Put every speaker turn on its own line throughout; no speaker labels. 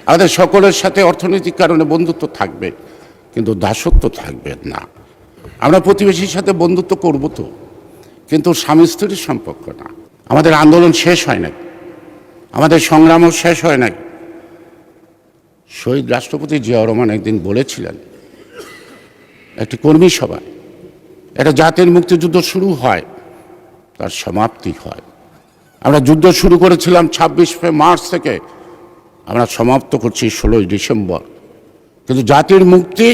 আমাদের সকলের সাথে অর্থনৈতিক কারণে বন্ধুত্ব থাকবে, কিন্তু দাসত্ব থাকবে না। আমরা প্রতিবেশীর সাথে বন্ধুত্ব করব তো, কিন্তু স্বামী স্ত্রীর সম্পর্ক না। আমাদের আন্দোলন শেষ হয় নাই, আমাদের সংগ্রামও শেষ হয় নাই। শহীদ রাষ্ট্রপতি জিয়াউর রহমান একদিন বলেছিলেন, একটি কর্মী সভায়, একটা জাতির মুক্তিযুদ্ধ শুরু হয়, তার সমাপ্তি হয়। আমরা যুদ্ধ শুরু করেছিলাম 26 মার্চ থেকে, আমরা সমাপ্ত করছি 16 ডিসেম্বর। কিন্তু জাতির মুক্তি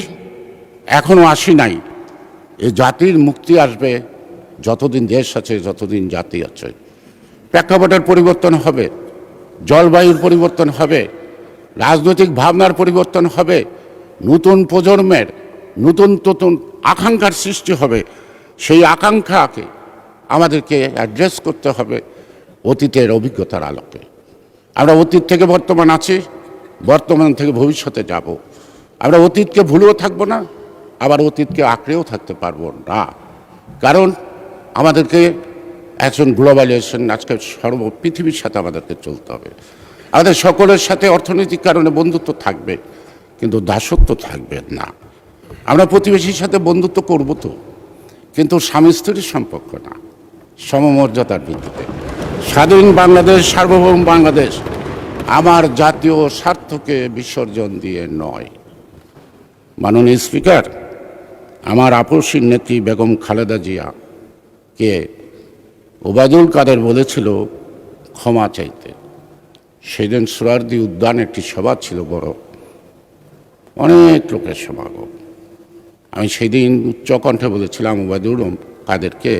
এখনো আসি নাই। এই জাতির মুক্তি আসবে যতদিন দেশ আছে, যতদিন জাতি আছে। প্রেক্ষাপটের পরিবর্তন হবে, জলবায়ুর পরিবর্তন হবে, রাজনৈতিক ভাবনার পরিবর্তন হবে, নতুন প্রজন্মের নতুন নতুন আকাঙ্ক্ষার সৃষ্টি হবে। সেই আকাঙ্ক্ষাকে আমাদেরকে অ্যাড্রেস করতে হবে অতীতের অভিজ্ঞতার আলোকে। আমরা অতীত থেকে বর্তমান আছি, বর্তমান থেকে ভবিষ্যতে যাব। আমরা অতীতকে ভুলেও থাকবো না, আবার অতীতকে আঁকড়েও থাকতে পারবো না। কারণ আমাদেরকে একজন গ্লোবালাইজেশন, আজকে পৃথিবীর সাথে আমাদেরকে চলতে হবে। আমাদের সকলের সাথে অর্থনৈতিক কারণে বন্ধুত্ব থাকবে, কিন্তু দাসত্ব থাকবে না। আমরা প্রতিবেশীর সাথে বন্ধুত্ব করব তো, কিন্তু স্বামী স্ত্রীর সম্পর্ক না, সমমর্যাদার ভিত্তিতে। স্বাধীন বাংলাদেশ, সার্বভৌম বাংলাদেশ আমার জাতীয় স্বার্থকে বিসর্জন দিয়ে নয়। মাননীয় স্পিকার, আমার আপসীর নেত্রী বেগম খালেদা জিয়াকে ওবায়দুল কাদের বলেছিল ক্ষমা চাইতে। সেদিন সোহরাওয়ার্দী উদ্যানে একটি সভা ছিল, বড়, অনেক লোকের সমাগম। আমি সেদিন উচ্চকণ্ঠে বলেছিলাম ওবায়দুল কাদেরকে,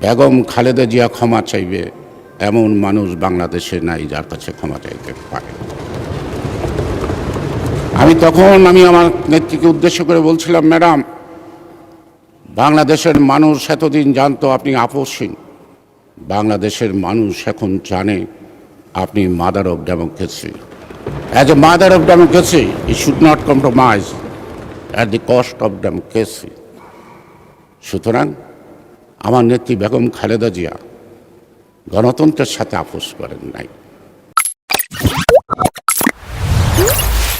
বেগম খালেদা জিয়া ক্ষমা চাইবে এমন মানুষ বাংলাদেশে নাই যার কাছে ক্ষমা চাইতে পারে। আমি আমার নেত্রীকে উদ্দেশ্য করে বলছিলাম, ম্যাডাম, বাংলাদেশের মানুষ এতদিন জানতো আপনি আপসহীন, বাংলাদেশের মানুষ এখন জানে আপনি mother of democracy. As a mother of democracy you should not compromise at the cost of democracy. সুতরাং আমার নেত্রী বেগম খালেদা জিয়া গণতন্ত্রের সাথে আপোষ করেন নাই।